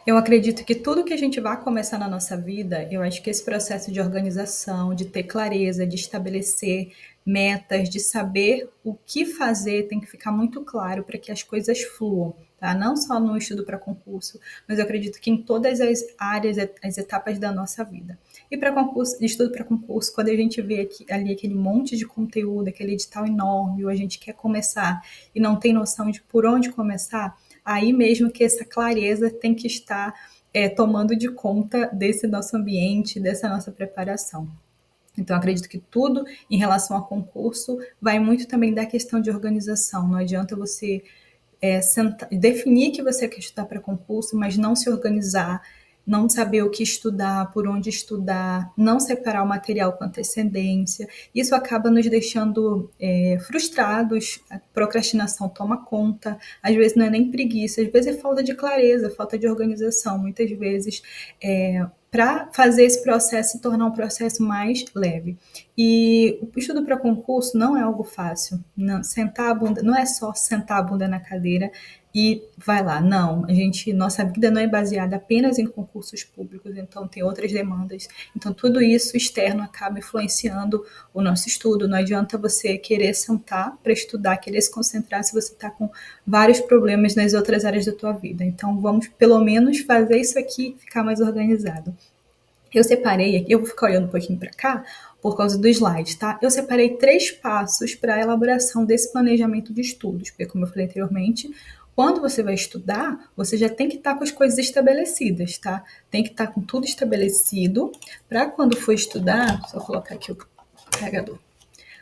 Eu acredito que tudo que a gente vai começar na nossa vida, eu acho que esse processo de organização, de ter clareza, de estabelecer metas, de saber o que fazer, tem que ficar muito claro para que as coisas fluam, tá? Não só no estudo para concurso, mas eu acredito que em todas as áreas, as etapas da nossa vida. E para concurso, estudo para concurso, quando a gente vê aqui, ali aquele monte de conteúdo, aquele edital enorme, ou a gente quer começar e não tem noção de por onde começar, aí mesmo que essa clareza tem que estar tomando de conta desse nosso ambiente, dessa nossa preparação. Então, acredito que tudo em relação a concurso vai muito também da questão de organização. Não adianta você definir que você quer estudar para concurso, mas não se organizar, não saber o que estudar, por onde estudar, não separar o material com antecedência. Isso acaba nos deixando frustrados, a procrastinação toma conta, às vezes não é nem preguiça, às vezes é falta de clareza, falta de organização, muitas vezes para fazer esse processo se tornar um processo mais leve. E o estudo para concurso não é algo fácil. Não, sentar a bunda, não é só sentar a bunda na cadeira e vai lá. Não, nossa vida não é baseada apenas em concursos públicos, então tem outras demandas. Então tudo isso externo acaba influenciando o nosso estudo. Não adianta você querer sentar para estudar, querer se concentrar se você está com vários problemas nas outras áreas da tua vida. Então vamos pelo menos fazer isso aqui ficar mais organizado. Eu separei aqui, eu vou ficar olhando um pouquinho para cá por causa do slide, tá? Eu separei 3 passos para a elaboração desse planejamento de estudos, porque como eu falei anteriormente, quando você vai estudar, você já tem que estar com as coisas estabelecidas, tá? Tem que estar com tudo estabelecido para quando for estudar, só colocar aqui o carregador.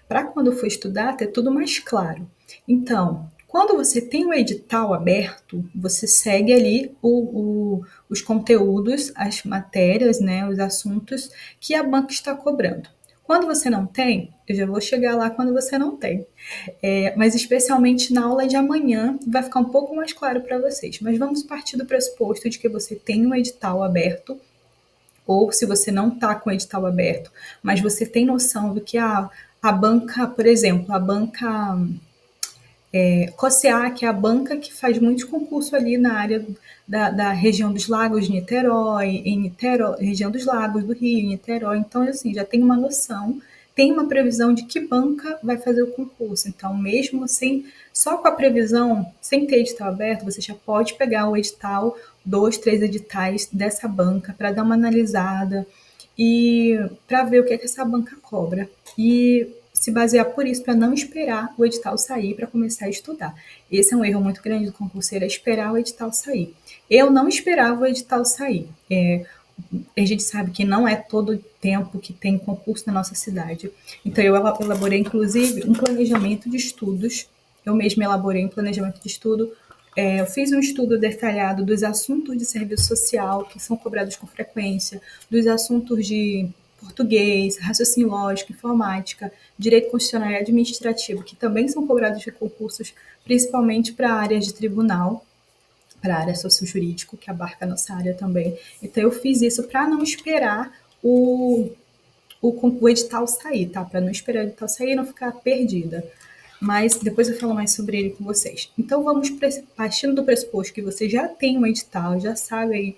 Para quando for estudar, ter tudo mais claro. Então, quando você tem um edital aberto, você segue ali os conteúdos, as matérias, né, os assuntos que a banca está cobrando. Quando você não tem, eu já vou chegar lá quando você não tem. Mas especialmente na aula de amanhã vai ficar um pouco mais claro para vocês. Mas vamos partir do pressuposto de que você tem um edital aberto, ou se você não está com o edital aberto, mas você tem noção do que a banca, por exemplo, a banca COSEA, que é a banca que faz muitos concursos ali na área da região dos lagos de Niterói, em Niterói, região dos lagos do Rio, Niterói. Então, assim, já tem uma noção, tem uma previsão de que banca vai fazer o concurso. Então, mesmo assim, só com a previsão, sem ter edital aberto, você já pode pegar o edital, 2, 3 editais dessa banca para dar uma analisada e para ver o que essa banca cobra. E se basear por isso, para não esperar o edital sair para começar a estudar. Esse é um erro muito grande do concurseiro, é esperar o edital sair. Eu não esperava o edital sair. A gente sabe que não é todo tempo que tem concurso na nossa cidade. Então, eu elaborei, inclusive, um planejamento de estudos. Eu mesma elaborei um planejamento de estudo. Eu fiz um estudo detalhado dos assuntos de serviço social que são cobrados com frequência, dos assuntos de português, raciocínio lógico, informática, direito constitucional e administrativo, que também são cobrados de concursos, principalmente para a área de tribunal, para a área socio-jurídico, que abarca a nossa área também. Então, eu fiz isso para não esperar o edital sair, tá? Para não esperar o edital sair e não ficar perdida. Mas depois eu falo mais sobre ele com vocês. Então, vamos partindo do pressuposto que você já tem um edital, já sabe aí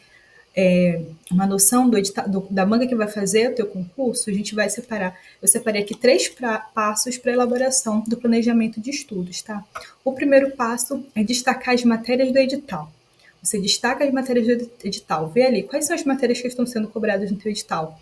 uma noção do edital, da banca que vai fazer o teu concurso, a gente vai separar. Eu separei aqui 3 passos para a elaboração do planejamento de estudos, tá? O primeiro passo é destacar as matérias do edital. Você destaca as matérias do edital, vê ali quais são as matérias que estão sendo cobradas no teu edital.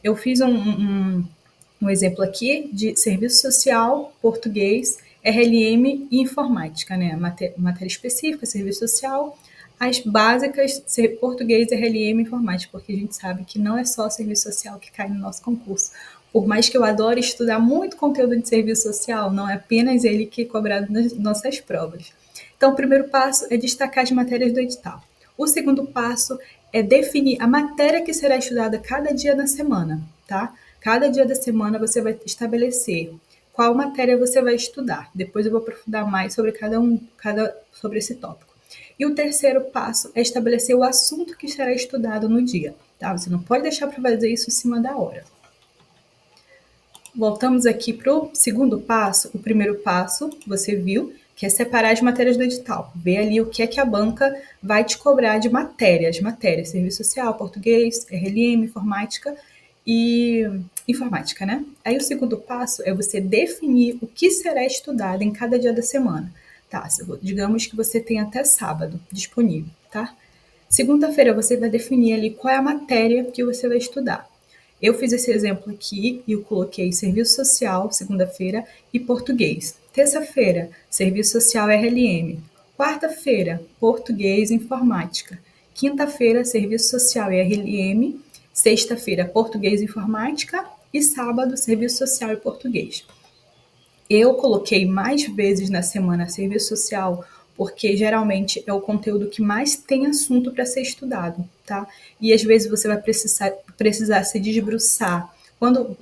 Eu fiz um exemplo aqui de serviço social, português, RLM e informática, né? Matéria específica, serviço social, as básicas, português, RLM e informática, porque a gente sabe que não é só serviço social que cai no nosso concurso. Por mais que eu adore estudar muito conteúdo de serviço social, não é apenas ele que é cobrado nas nossas provas. Então, o primeiro passo é destacar as matérias do edital. O segundo passo é definir a matéria que será estudada cada dia da semana, tá? Cada dia da semana você vai estabelecer qual matéria você vai estudar. Depois eu vou aprofundar mais sobre sobre esse tópico. E o terceiro passo é estabelecer o assunto que será estudado no dia, tá? Você não pode deixar para fazer isso em cima da hora. Voltamos aqui para o segundo passo. O primeiro passo, você viu, que é separar as matérias do edital. Ver ali o que é que a banca vai te cobrar de matérias. Matérias, serviço social, português, RLM, informática e informática, né? Aí o segundo passo é você definir o que será estudado em cada dia da semana. Tá, digamos que você tem até sábado disponível, tá? Segunda-feira você vai definir ali qual é a matéria que você vai estudar. Eu fiz esse exemplo aqui e eu coloquei serviço social, segunda-feira, e português. Terça-feira, serviço social RLM. Quarta-feira, português e informática. Quinta-feira, serviço social e RLM. Sexta-feira, português e informática. E sábado, serviço social e português. Eu coloquei mais vezes na semana serviço social porque geralmente é o conteúdo que mais tem assunto para ser estudado, tá? E às vezes você vai precisar se debruçar. Quando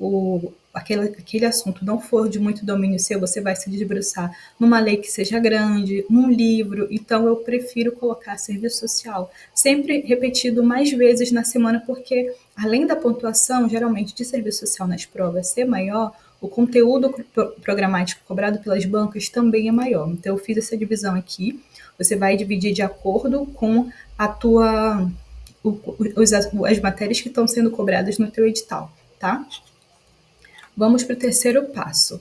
aquele assunto não for de muito domínio seu, você vai se debruçar numa lei que seja grande, num livro. Então, eu prefiro colocar serviço social sempre repetido mais vezes na semana, porque além da pontuação, geralmente, de serviço social nas provas ser maior, o conteúdo programático cobrado pelas bancas também é maior. Então, eu fiz essa divisão aqui. Você vai dividir de acordo com a tua as matérias que estão sendo cobradas no teu edital, tá? Vamos para o terceiro passo.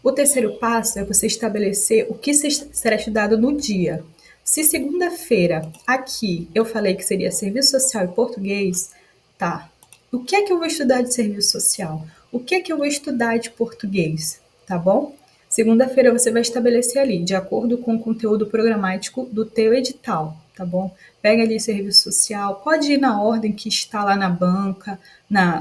O terceiro passo é você estabelecer o que será estudado no dia. Se segunda-feira aqui eu falei que seria serviço social e português, tá? O que é que eu vou estudar de serviço social? O que é que eu vou estudar de português? Tá bom? Segunda-feira você vai estabelecer ali, de acordo com o conteúdo programático do teu edital, tá bom? Pega ali serviço social, pode ir na ordem que está lá na banca,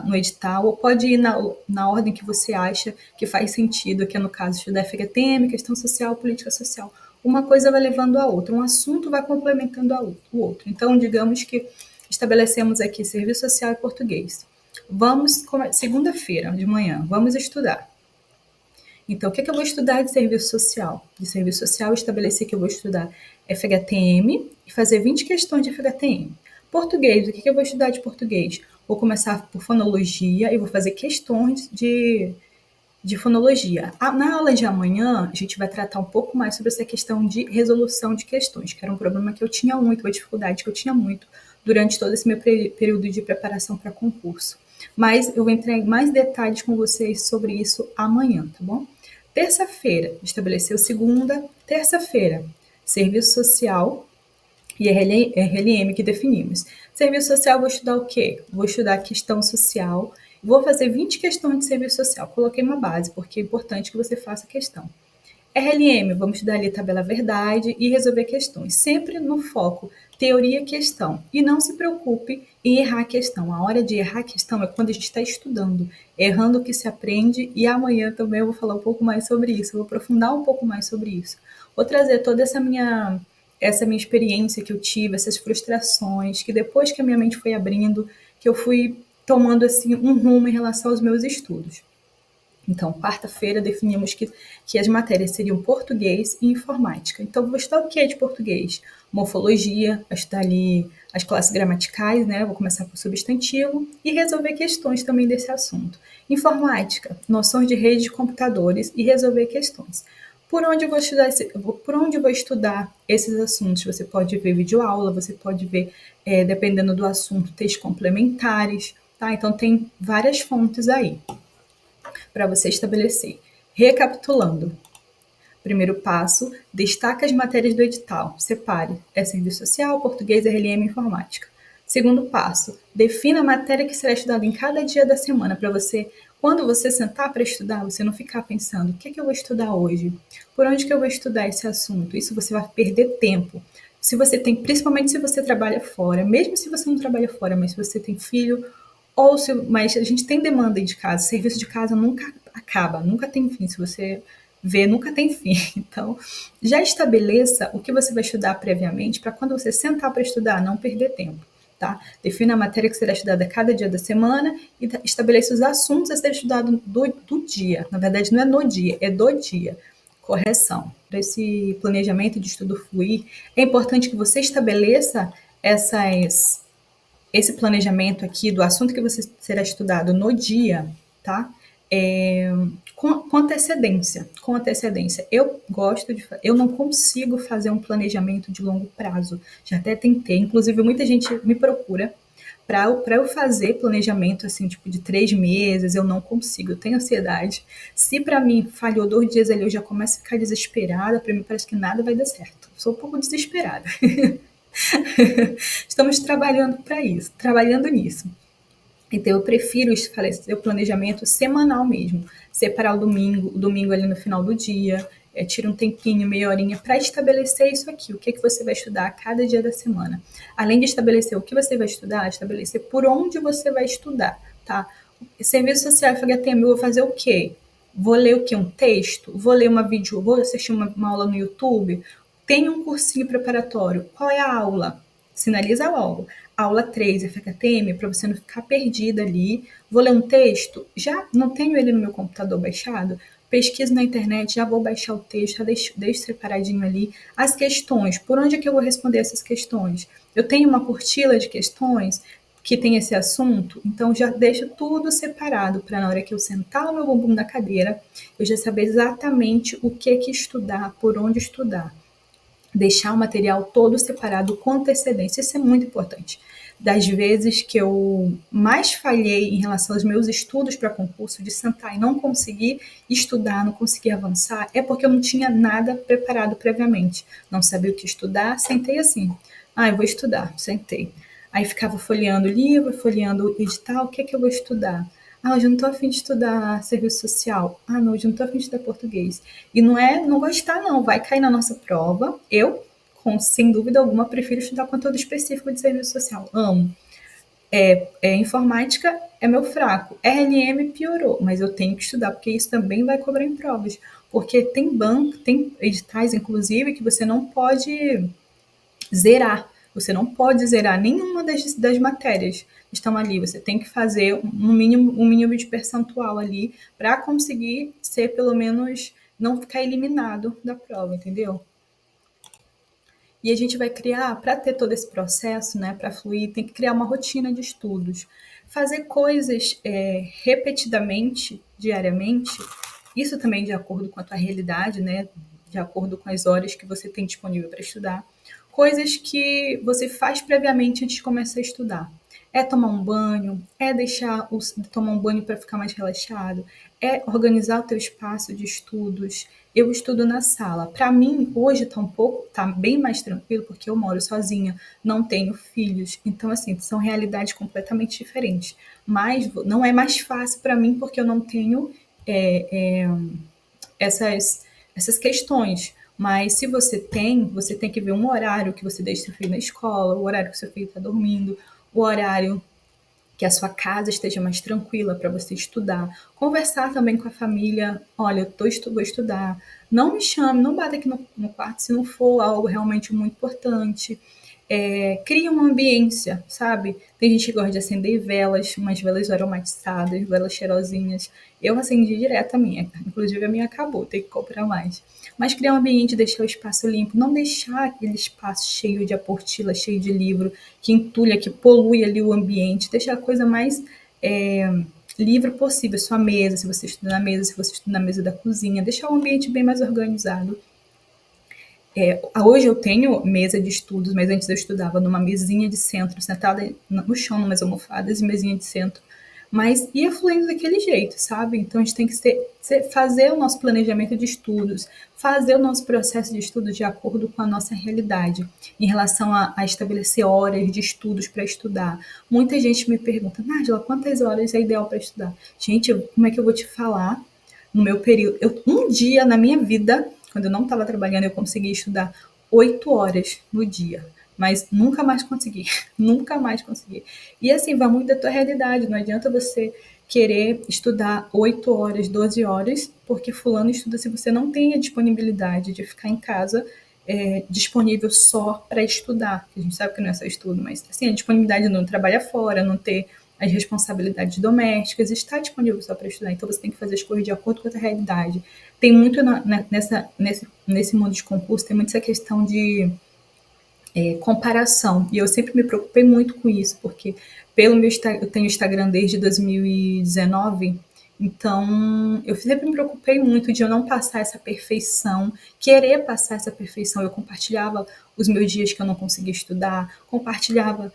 no edital, ou pode ir na ordem que você acha que faz sentido, que é no caso estudar FGTM, questão social, política social. Uma coisa vai levando a outra, um assunto vai complementando o outro. Então, digamos que estabelecemos aqui serviço social e português. Vamos, segunda-feira de manhã, vamos estudar. Então, o que eu vou estudar de serviço social? De serviço social, eu estabeleci que eu vou estudar FHTM e fazer 20 questões de FHTM. Português, o que eu vou estudar de português? Vou começar por fonologia e vou fazer questões de fonologia. Na aula de amanhã, a gente vai tratar um pouco mais sobre essa questão de resolução de questões, que era um problema que eu tinha muito, uma dificuldade que eu tinha muito durante todo esse meu período de preparação para concurso. Mas eu vou entrar em mais detalhes com vocês sobre isso amanhã, tá bom? Terça-feira, estabeleceu segunda. Terça-feira, serviço social e RLM que definimos. Serviço social, vou estudar o quê? Vou estudar questão social. Vou fazer 20 questões de serviço social. Coloquei uma base, porque é importante que você faça questão. RLM, vamos estudar ali a tabela verdade e resolver questões. Sempre no foco, teoria e questão. E não se preocupe em errar a questão. A hora de errar a questão é quando a gente está estudando, errando o que se aprende. E amanhã também eu vou falar um pouco mais sobre isso, vou aprofundar um pouco mais sobre isso. Vou trazer toda essa minha experiência que eu tive, essas frustrações, que depois que a minha mente foi abrindo, que eu fui tomando assim um rumo em relação aos meus estudos. Então, quarta-feira definimos que as matérias seriam português e informática. Então, vou estudar o que é de português? Morfologia, vou estudar ali as classes gramaticais, né? Vou começar por substantivo e resolver questões também desse assunto. Informática, noções de rede de computadores e resolver questões. Por onde eu vou estudar esses assuntos? Você pode ver videoaula, você pode ver, dependendo do assunto, textos complementares, tá? Então, tem várias fontes aí para você estabelecer. Recapitulando. Primeiro passo, destaque as matérias do edital. Separe. É serviço social, português, RLM e informática. Segundo passo, defina a matéria que será estudada em cada dia da semana para você, quando você sentar para estudar, você não ficar pensando, o que é que eu vou estudar hoje? Por onde que eu vou estudar esse assunto? Isso você vai perder tempo. Se você tem, principalmente se você trabalha fora, mesmo se você não trabalha fora, mas se você tem filho, mas a gente tem demanda de casa, serviço de casa nunca acaba, nunca tem fim. Se você vê, nunca tem fim. Então, já estabeleça o que você vai estudar previamente para quando você sentar para estudar, não perder tempo. Tá? Defina a matéria que será estudada cada dia da semana e estabeleça os assuntos a ser estudados do dia. Na verdade, não é no dia, é do dia. Correção. Para esse planejamento de estudo fluir, é importante que você estabeleça esse planejamento aqui do assunto que você será estudado no dia, tá? com antecedência. Com antecedência. Eu não consigo fazer um planejamento de longo prazo. Já até tentei, inclusive muita gente me procura para eu fazer planejamento assim, tipo de 3 meses, eu não consigo, eu tenho ansiedade. Se para mim falhou 2 dias ali, eu já começo a ficar desesperada, para mim parece que nada vai dar certo. Sou um pouco desesperada. Estamos trabalhando para isso, trabalhando nisso. Então eu prefiro fazer o planejamento semanal mesmo. Separar o domingo ali no final do dia, tira um tempinho, meia horinha, para estabelecer isso aqui, o que, é que você vai estudar a cada dia da semana. Além de estabelecer o que você vai estudar, estabelecer por onde você vai estudar, tá? Serviço social, FHTM, eu vou fazer o quê? Vou ler o quê? Um texto? Vou ler uma vídeo? Vou assistir uma aula no YouTube? Tem um cursinho preparatório. Qual é a aula? Sinaliza logo. Aula 3, FHTM, para você não ficar perdida ali. Vou ler um texto? Já não tenho ele no meu computador baixado? Pesquiso na internet, já vou baixar o texto, já deixo separadinho ali. As questões, por onde é que eu vou responder essas questões? Eu tenho uma apostila de questões que tem esse assunto, então já deixo tudo separado para na hora que eu sentar o meu bumbum na cadeira, eu já saber exatamente o que estudar, por onde estudar. Deixar o material todo separado com antecedência, isso é muito importante. Das vezes que eu mais falhei em relação aos meus estudos para concurso, de sentar e não conseguir estudar, não conseguir avançar, é porque eu não tinha nada preparado previamente. Não sabia o que estudar, sentei assim. Eu vou estudar, sentei. Aí ficava folheando o livro, folheando o edital, o que é que eu vou estudar? Hoje eu não estou afim de estudar serviço social. Não, hoje eu não estou afim de estudar português. E não gostar, não. Vai cair na nossa prova. Eu, sem dúvida alguma, prefiro estudar conteúdo específico de serviço social. Amo. Informática é meu fraco. RLM piorou, mas eu tenho que estudar, porque isso também vai cobrar em provas. Porque tem banco, tem editais, inclusive, que você não pode zerar. Você não pode zerar nenhuma das matérias que estão ali. Você tem que fazer um mínimo de percentual ali para conseguir ser, pelo menos, não ficar eliminado da prova, entendeu? E a gente vai criar, para ter todo esse processo, né, para fluir, tem que criar uma rotina de estudos. Fazer coisas repetidamente, diariamente, isso também de acordo com a tua realidade, né, de acordo com as horas que você tem disponível para estudar. Coisas que você faz previamente antes de começar a estudar. É tomar um banho, é tomar um banho para ficar mais relaxado, é organizar o teu espaço de estudos. Eu estudo na sala. Para mim, hoje tá bem mais tranquilo, porque eu moro sozinha, não tenho filhos. Então, assim, são realidades completamente diferentes. Mas não é mais fácil para mim, porque eu não tenho essas questões. Mas se você tem que ver um horário que você deixa seu filho na escola, o horário que seu filho está dormindo, o horário que a sua casa esteja mais tranquila para você estudar. Conversar também com a família. Olha, vou estudar. Não me chame, não bata aqui no quarto se não for algo realmente muito importante. Cria uma ambiência, sabe? Tem gente que gosta de acender velas, umas velas aromatizadas, velas cheirosinhas. Eu acendi direto a minha, inclusive a minha acabou, tem que comprar mais. Mas criar um ambiente, deixar o espaço limpo, não deixar aquele espaço cheio de apostila, cheio de livro, que entulha, que polui ali o ambiente, deixar a coisa mais livre possível. Sua mesa, se você estuda na mesa, se você estuda na mesa da cozinha, deixar o ambiente bem mais organizado. Hoje eu tenho mesa de estudos, mas antes eu estudava numa mesinha de centro, sentada no chão, numas almofadas e mesinha de centro. Mas ia fluindo daquele jeito, sabe? Então a gente tem que fazer o nosso planejamento de estudos, fazer o nosso processo de estudo de acordo com a nossa realidade, em relação a estabelecer horas de estudos para estudar. Muita gente me pergunta, Nájila, quantas horas é ideal para estudar? Gente, como é que eu vou te falar? No meu período, um dia na minha vida, quando eu não estava trabalhando, eu consegui estudar 8 horas no dia. Mas nunca mais consegui, nunca mais consegui. E assim, vai muito da tua realidade. Não adianta você querer estudar 8 horas, 12 horas, porque fulano estuda se você não tem a disponibilidade de ficar em casa disponível só para estudar. A gente sabe que não é só estudo, mas assim, a disponibilidade de não trabalhar fora, não ter as responsabilidades domésticas, está disponível só para estudar. Então você tem que fazer as coisas de acordo com a tua realidade. Tem muito nesse mundo de concurso, tem muito essa questão de comparação. E eu sempre me preocupei muito com isso, porque eu tenho Instagram desde 2019, Então, eu sempre me preocupei muito de eu não passar essa perfeição, querer passar essa perfeição. Eu compartilhava os meus dias que eu não conseguia estudar, compartilhava.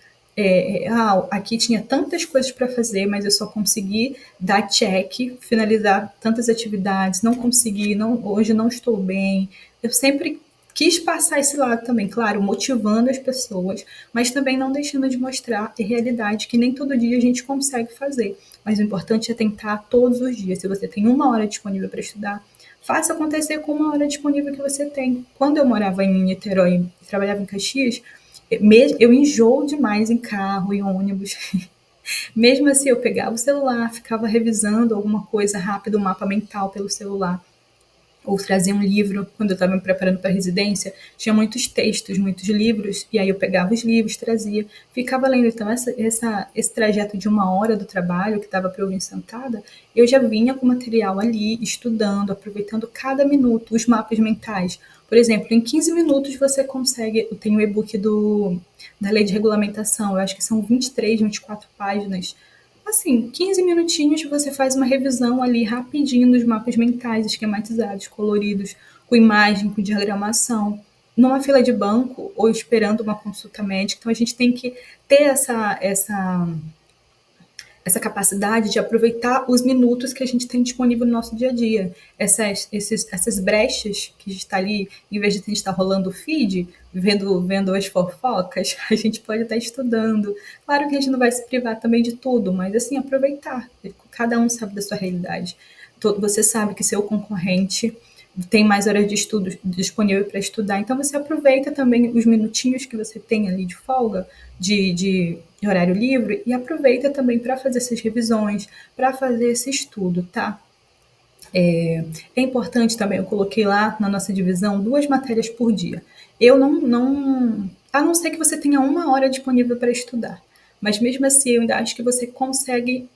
Aqui tinha tantas coisas para fazer, mas eu só consegui dar check, finalizar tantas atividades, não consegui, não, hoje não estou bem. Eu sempre quis passar esse lado também, claro, motivando as pessoas, mas também não deixando de mostrar a realidade que nem todo dia a gente consegue fazer. Mas o importante é tentar todos os dias. Se você tem uma hora disponível para estudar, faça acontecer com uma hora disponível que você tem. Quando eu morava em Niterói e trabalhava em Caxias, eu enjoo demais em carro, em ônibus. Mesmo assim, eu pegava o celular, ficava revisando alguma coisa rápido, um mapa mental pelo celular, ou trazia um livro. Quando eu estava me preparando para a residência, tinha muitos textos, muitos livros, e aí eu pegava os livros, trazia, ficava lendo. Então, esse trajeto de uma hora do trabalho, que estava para eu vir sentada, eu já vinha com o material ali, estudando, aproveitando cada minuto, os mapas mentais. Por exemplo, em 15 minutos você consegue. Eu tenho o e-book da lei de regulamentação, eu acho que são 23, 24 páginas. Assim, 15 minutinhos você faz uma revisão ali rapidinho dos mapas mentais, esquematizados, coloridos, com imagem, com diagramação, numa fila de banco ou esperando uma consulta médica. Então a gente tem que ter essa capacidade de aproveitar os minutos que a gente tem disponível no nosso dia a dia. Essas brechas que a gente está ali, em vez de a gente estar rolando o feed, vendo as fofocas, a gente pode estar estudando. Claro que a gente não vai se privar também de tudo, mas assim, aproveitar. Cada um sabe da sua realidade. Você sabe que seu concorrente tem mais horas de estudo disponível para estudar, então você aproveita também os minutinhos que você tem ali de folga, de horário livre, e aproveita também para fazer essas revisões, para fazer esse estudo, tá? É importante também, eu coloquei lá na nossa divisão 2 matérias por dia. Eu não, a não ser que você tenha uma hora disponível para estudar, mas mesmo assim eu ainda acho que você consegue,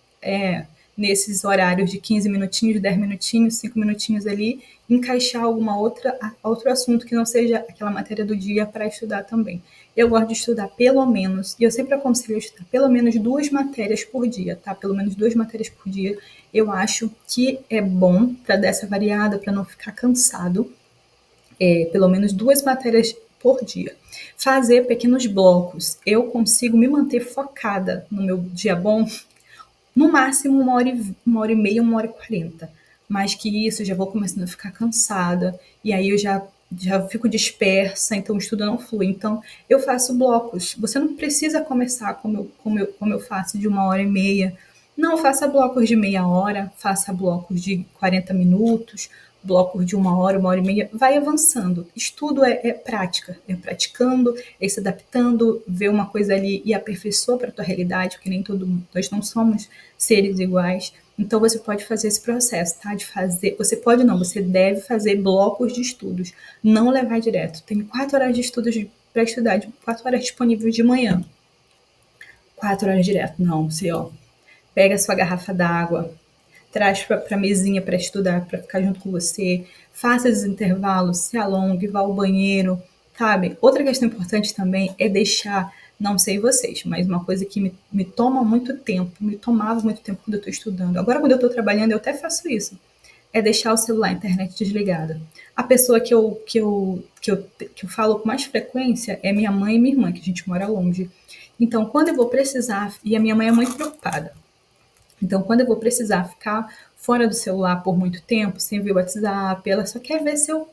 nesses horários de 15 minutinhos, 10 minutinhos, 5 minutinhos ali, encaixar outro assunto que não seja aquela matéria do dia para estudar também. Eu gosto de estudar pelo menos, e eu sempre aconselho estudar pelo menos 2 matérias por dia, tá? Pelo menos 2 matérias por dia. Eu acho que é bom para dar essa variada, para não ficar cansado. Pelo menos 2 matérias por dia. Fazer pequenos blocos. Eu consigo me manter focada no meu dia bom, no máximo 1 hora e meia, 1 hora e 40. Mais que isso, eu já vou começando a ficar cansada, e aí eu já fico dispersa, então o estudo não flui. Então, eu faço blocos. Você não precisa começar como eu faço de 1 hora e meia. Não, faça blocos de meia hora, faça blocos de 40 minutos, blocos de 1 hora, 1 hora e meia. Vai avançando. Estudo é prática, é praticando, é se adaptando, ver uma coisa ali e aperfeiçoa para a tua realidade, porque nem todo mundo, nós não somos seres iguais. Então você pode fazer esse processo, tá? De fazer. Você pode não, você deve fazer blocos de estudos. Não levar direto. Tem 4 horas de estudos para estudar, 4 horas disponíveis de manhã. 4 horas direto. Não, você, ó. Pega a sua garrafa d'água, traz para a mesinha para estudar, para ficar junto com você. Faça esses intervalos, se alongue, vá ao banheiro, sabe? Outra questão importante também é deixar, não sei vocês, mas uma coisa que me toma muito tempo, me tomava muito tempo quando eu estou estudando. Agora, quando eu estou trabalhando, eu até faço isso. É deixar o celular, a internet desligada. A pessoa que eu falo com mais frequência é minha mãe e minha irmã, que a gente mora longe. Então, quando eu vou precisar, e a minha mãe é muito preocupada, então, quando eu vou precisar ficar fora do celular por muito tempo, sem ver o WhatsApp, ela só quer ver se eu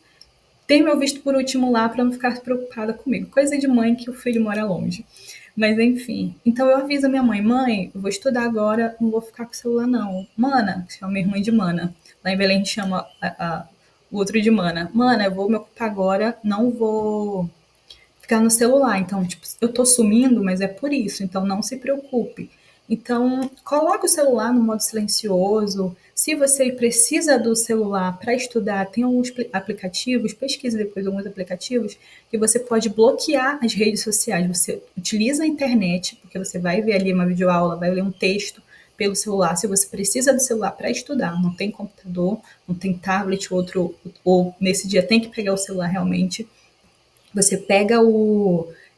tenho meu visto por último lá para não ficar preocupada comigo. Coisa de mãe que o filho mora longe. Mas enfim. Então eu aviso a minha mãe: mãe, eu vou estudar agora, não vou ficar com o celular não. Mana, que chama minha irmã de Mana. Lá em Belém a gente chama o outro de Mana. Mana, eu vou me ocupar agora, não vou ficar no celular. Então, tipo, eu tô sumindo, mas é por isso. Então, não se preocupe. Então, coloque o celular no modo silencioso. Se você precisa do celular para estudar, tem alguns aplicativos, pesquise depois alguns aplicativos, que você pode bloquear as redes sociais. Você utiliza a internet, porque você vai ver ali uma videoaula, vai ler um texto pelo celular. Se você precisa do celular para estudar, não tem computador, não tem tablet, ou nesse dia tem que pegar o celular realmente, você pega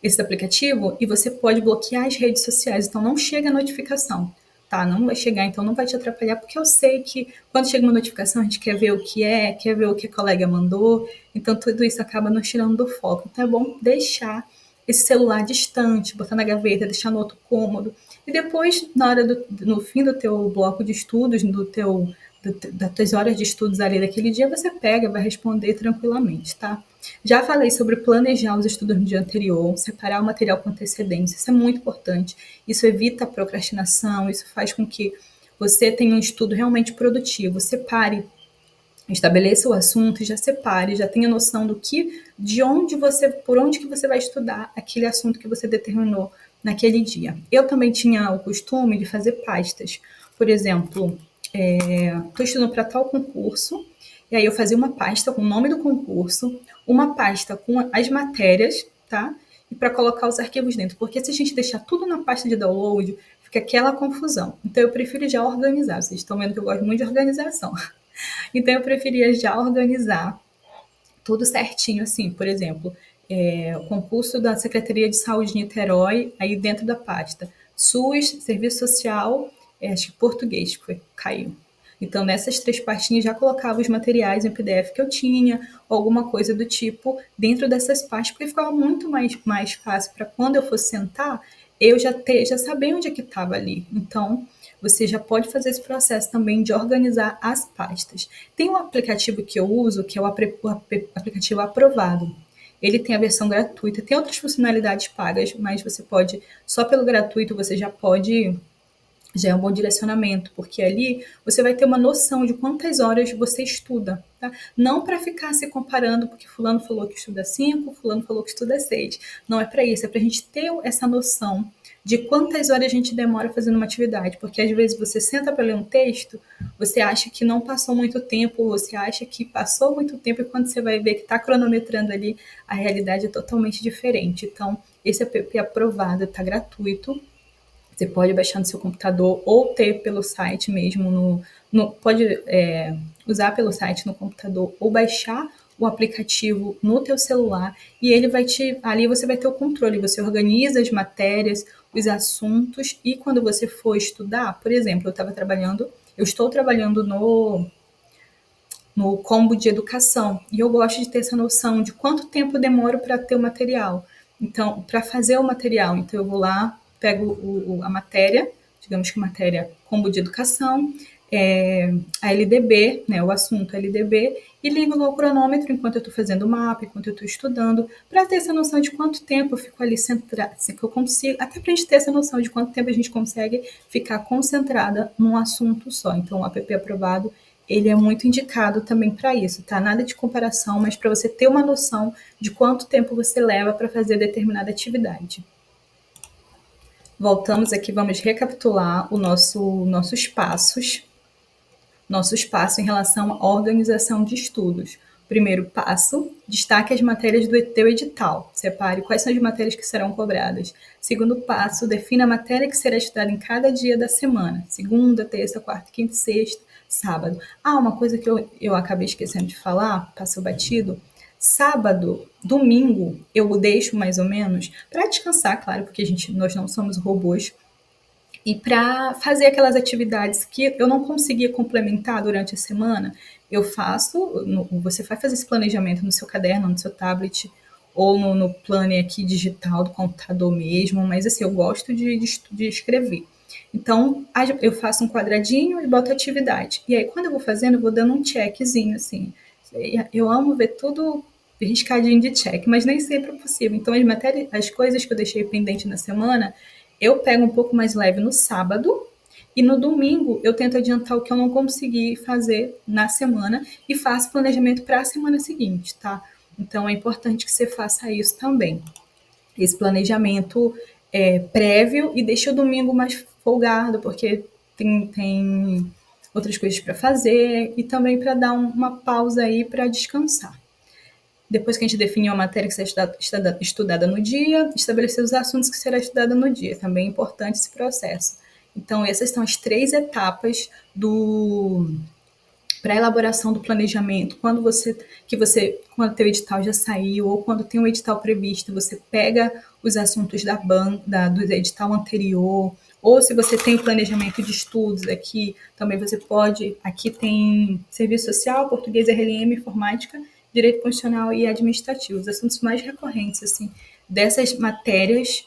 esse aplicativo e você pode bloquear as redes sociais, então não chega a notificação. tá? Não vai chegar, então não vai te atrapalhar, porque eu sei que quando chega uma notificação, a gente quer ver o que é, quer ver o que a colega mandou, então tudo isso acaba nos tirando do foco. Então é bom deixar esse celular distante, botar na gaveta, deixar no outro cômodo. E depois, no fim do teu bloco de estudos, das tuas horas de estudos ali daquele dia, você pega, vai responder tranquilamente, tá? Já falei sobre planejar os estudos no dia anterior, separar o material com antecedência, isso é muito importante. Isso evita a procrastinação, isso faz com que você tenha um estudo realmente produtivo. Separe, estabeleça o assunto e já separe, já tenha noção por onde que você vai estudar aquele assunto que você determinou naquele dia. Eu também tinha o costume de fazer pastas. Por exemplo, estou estudando para tal concurso, e aí eu fazia uma pasta com o nome do concurso, uma pasta com as matérias, tá? E para colocar os arquivos dentro. Porque se a gente deixar tudo na pasta de download, fica aquela confusão. Então eu prefiro já organizar. Vocês estão vendo que eu gosto muito de organização. Então eu preferia já organizar tudo certinho, assim, por exemplo, o concurso da Secretaria de Saúde de Niterói, aí dentro da pasta, SUS, Serviço Social, acho que português que caiu. Então, nessas 3 pastinhas, já colocava os materiais em PDF que eu tinha, ou alguma coisa do tipo, dentro dessas pastas, porque ficava muito mais fácil para quando eu fosse sentar, eu já saber onde é que estava ali. Então, você já pode fazer esse processo também de organizar as pastas. Tem um aplicativo que eu uso, que é o aplicativo Aprovado. Ele tem a versão gratuita, tem outras funcionalidades pagas, mas você pode, só pelo gratuito, você já é um bom direcionamento, porque ali você vai ter uma noção de quantas horas você estuda, tá? Não para ficar se comparando, porque fulano falou que estuda 5, fulano falou que estuda 6. Não é para isso, é para a gente ter essa noção de quantas horas a gente demora fazendo uma atividade, porque às vezes você senta para ler um texto, você acha que não passou muito tempo, você acha que passou muito tempo, e quando você vai ver que está cronometrando ali, a realidade é totalmente diferente. Então, esse app é aprovado, está gratuito, você pode baixar no seu computador ou ter pelo site mesmo, pode usar pelo site no computador ou baixar o aplicativo no teu celular, e ele ali você vai ter o controle, você organiza as matérias, os assuntos, e quando você for estudar, por exemplo, eu estou trabalhando no combo de educação, e eu gosto de ter essa noção de quanto tempo eu demoro para ter o material. Então, para fazer o material, então eu vou lá, pego a matéria, digamos que matéria combo de educação, a LDB, né, o assunto LDB, e ligo no cronômetro enquanto eu estou fazendo o mapa, enquanto eu estou estudando, para ter essa noção de quanto tempo eu fico ali centrada, assim, que eu consigo, até para a gente ter essa noção de quanto tempo a gente consegue ficar concentrada num assunto só. Então, o app aprovado, ele é muito indicado também para isso, tá? Nada de comparação, mas para você ter uma noção de quanto tempo você leva para fazer determinada atividade. Voltamos aqui, vamos recapitular nossos passos em relação à organização de estudos. Primeiro passo, destaque as matérias do teu edital. Separe quais são as matérias que serão cobradas. Segundo passo, defina a matéria que será estudada em cada dia da semana. Segunda, terça, quarta, quinta, sexta, sábado. Uma coisa que eu acabei esquecendo de falar, passou batido. Sábado, domingo, eu deixo mais ou menos para descansar, claro, porque nós não somos robôs, e para fazer aquelas atividades que eu não conseguia complementar durante a semana, eu faço, você vai fazer esse planejamento no seu caderno, no seu tablet, ou no planner aqui digital do computador mesmo, mas assim, eu gosto de escrever. Então, eu faço um quadradinho e boto atividade. E aí, quando eu vou fazendo, eu vou dando um checkzinho, assim. Eu amo ver tudo riscadinho de check, mas nem sempre é possível. Então, as coisas que eu deixei pendente na semana, eu pego um pouco mais leve no sábado, e no domingo eu tento adiantar o que eu não consegui fazer na semana e faço planejamento para a semana seguinte, tá? Então é importante que você faça isso também. Esse planejamento prévio, e deixa o domingo mais folgado, porque tem outras coisas para fazer, e também para dar uma pausa aí para descansar. Depois que a gente definiu a matéria que será estudada no dia, estabelecer os assuntos que será estudada no dia. Também é importante esse processo. Então, essas são as 3 etapas para a elaboração do planejamento. Quando o teu edital já saiu, ou quando tem um edital previsto, você pega os assuntos do edital anterior, Ou se você tem o planejamento de estudos aqui, também você pode, aqui tem serviço social, português, RLM, informática, direito constitucional e administrativo. Os assuntos mais recorrentes, assim, dessas matérias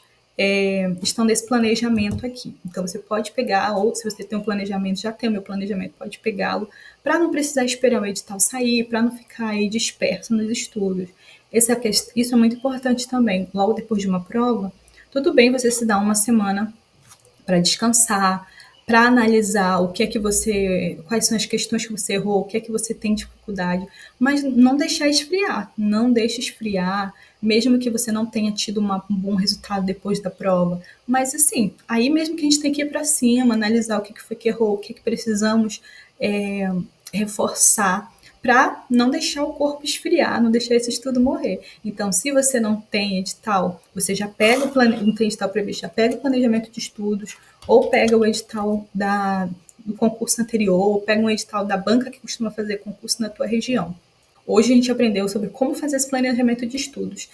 estão nesse planejamento aqui. Então, você pode pegar, ou se você tem um planejamento, já tem o meu planejamento, pode pegá-lo, para não precisar esperar o edital sair, para não ficar aí disperso nos estudos. Isso é muito importante também. Logo depois de uma prova, tudo bem você se dar uma semana para descansar, para analisar o que é que você, quais são as questões que você errou, o que é que você tem dificuldade, mas não deixar esfriar, não deixe esfriar, mesmo que você não tenha tido um bom resultado depois da prova. Mas assim, aí mesmo que a gente tem que ir para cima, analisar o que foi que errou, o que precisamos reforçar para não deixar o corpo esfriar, não deixar esse estudo morrer. Então, se você não tem edital, você já pega não tem edital previsto, já pega o planejamento de estudos, ou pega o edital do concurso anterior, ou pega um edital da banca que costuma fazer concurso na tua região. Hoje a gente aprendeu sobre como fazer esse planejamento de estudos.